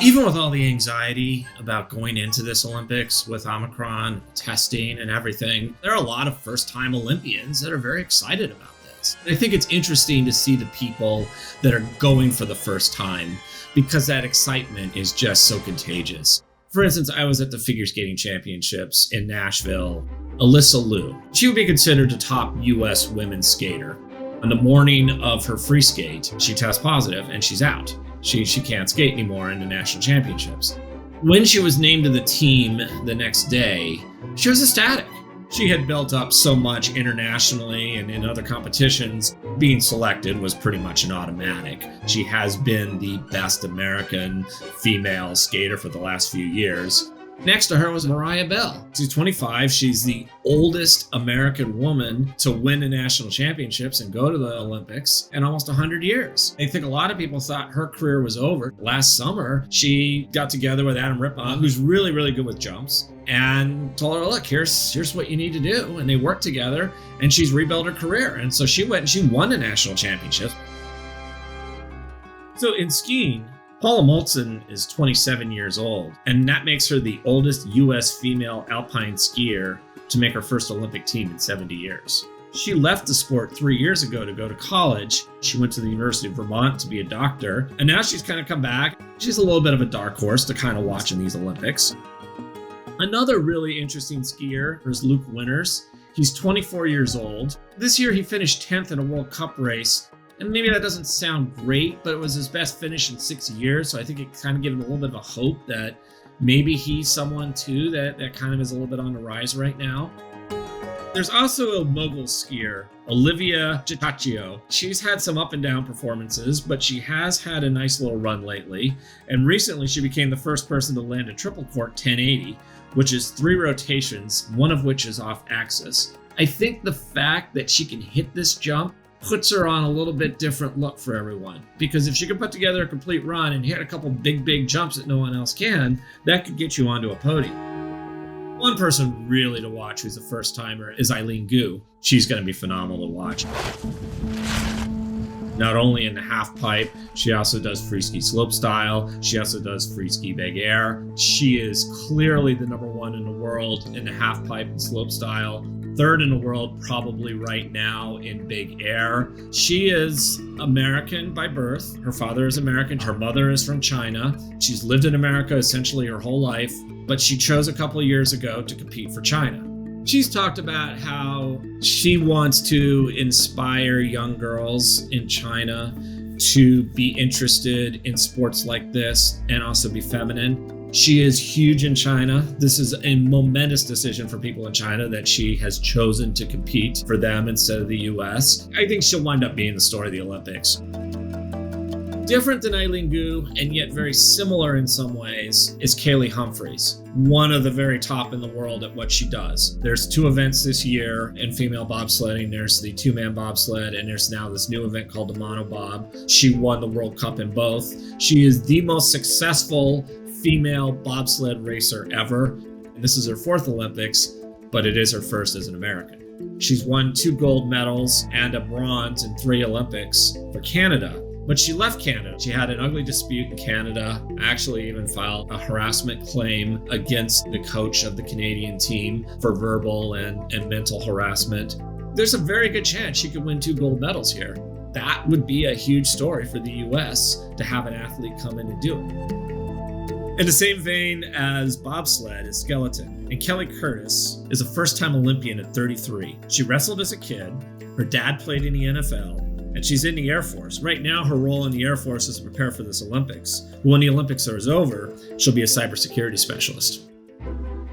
Even with all the anxiety about going into this Olympics with Omicron, testing and everything, there are a lot of first-time Olympians that are very excited about this. I think it's interesting to see the people that are going for the first time because that excitement is just so contagious. For instance, I was at the figure skating championships in Nashville. Alyssa Liu, she would be considered a top US women's skater. On the morning of her free skate, she tests positive and she's out. She can't skate anymore in the national championships. When she was named to the team the next day, she was ecstatic. She had built up so much internationally and in other competitions. Being selected was pretty much an automatic. She has been the best American female skater for the last few years. Next to her was Mariah Bell. She's 25. She's the oldest American woman to win the national championships and go to the Olympics in almost 100 years. I think a lot of people thought her career was over. Last summer, she got together with Adam Rippon, who's really, really good with jumps, and told her, look, here's what you need to do. And they worked together, and she's rebuilt her career. And so she went and she won the national championship. So in skiing, Paula Moulton is 27 years old, and that makes her the oldest U.S. female alpine skier to make her first Olympic team in 70 years. She left the sport 3 years ago to go to college. She went to the University of Vermont to be a doctor, and now she's kind of come back. She's a little bit of a dark horse to kind of watch in these Olympics. Another really interesting skier is Luke Winters. He's 24 years old. This year he finished 10th in a World Cup race. And maybe that doesn't sound great, but it was his best finish in 6 years. So I think it kind of gave him a little bit of a hope that maybe he's someone too that kind of is a little bit on the rise right now. There's also a mogul skier, Olivia OBrien. She's had some up and down performances, but she has had a nice little run lately. And recently she became the first person to land a triple cork 1080, which is 3 rotations, one of which is off axis. I think the fact that she can hit this jump puts her on a little bit different look for everyone. Because if she can put together a complete run and hit a couple big jumps that no one else can, that could get you onto a podium. One person really to watch who's a first timer is Eileen Gao. She's going to be phenomenal to watch. Not only in the half pipe, she also does free ski slopestyle. She also does free ski big air. She is clearly the #1 in the world in the half pipe and slopestyle. 3rd in the world probably right now in big air. She is American by birth. Her father is American. Her mother is from China. She's lived in America essentially her whole life, but she chose a couple of years ago to compete for China. She's talked about how she wants to inspire young girls in China to be interested in sports like this and also be feminine. She is huge in China. This is a momentous decision for people in China that she has chosen to compete for them instead of the US. I think she'll wind up being the story of the Olympics. Different than Eileen Gao, and yet very similar in some ways, is Kaillie Humphries, one of the very top in the world at what she does. There's 2 events this year in female bobsledding. There's the 2-man bobsled, and there's now this new event called the monobob. She won the World Cup in both. She is the most successful female bobsled racer ever. And this is her 4th Olympics, but it is her first as an American. She's won 2 gold medals and a bronze in 3 Olympics for Canada. But she left Canada. She had an ugly dispute in Canada, actually even filed a harassment claim against the coach of the Canadian team for verbal and mental harassment. There's a very good chance she could win 2 gold medals here. That would be a huge story for the US to have an athlete come in and do it. In the same vein as bobsled is skeleton, and Kelly Curtis is a first-time Olympian at 33. She wrestled as a kid, her dad played in the NFL, and she's in the Air Force. Right now, her role in the Air Force is to prepare for this Olympics. When the Olympics are over, she'll be a cybersecurity specialist.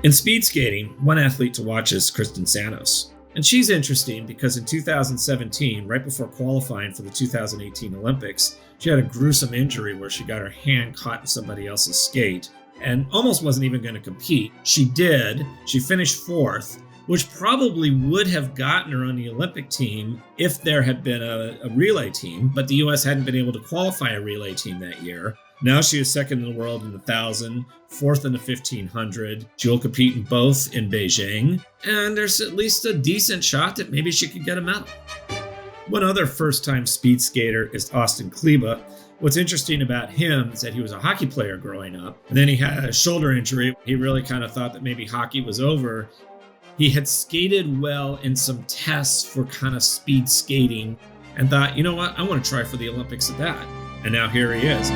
In speed skating, one athlete to watch is Kristen Santos. And she's interesting because in 2017, right before qualifying for the 2018 Olympics, she had a gruesome injury where she got her hand caught in somebody else's skate and almost wasn't even going to compete. She did. She finished 4th, which probably would have gotten her on the Olympic team if there had been a relay team, but the US hadn't been able to qualify a relay team that year. Now she is 2nd in the world in the 1,000, 4th in the 1,500. She will compete in both in Beijing, and there's at least a decent shot that maybe she could get a medal. One other first-time speed skater is Austin Kleba, What's interesting about him is that he was a hockey player growing up, and then he had a shoulder injury. He really kind of thought that maybe hockey was over. He had skated well in some tests for kind of speed skating and thought, you know what, I want to try for the Olympics at that. And now here he is.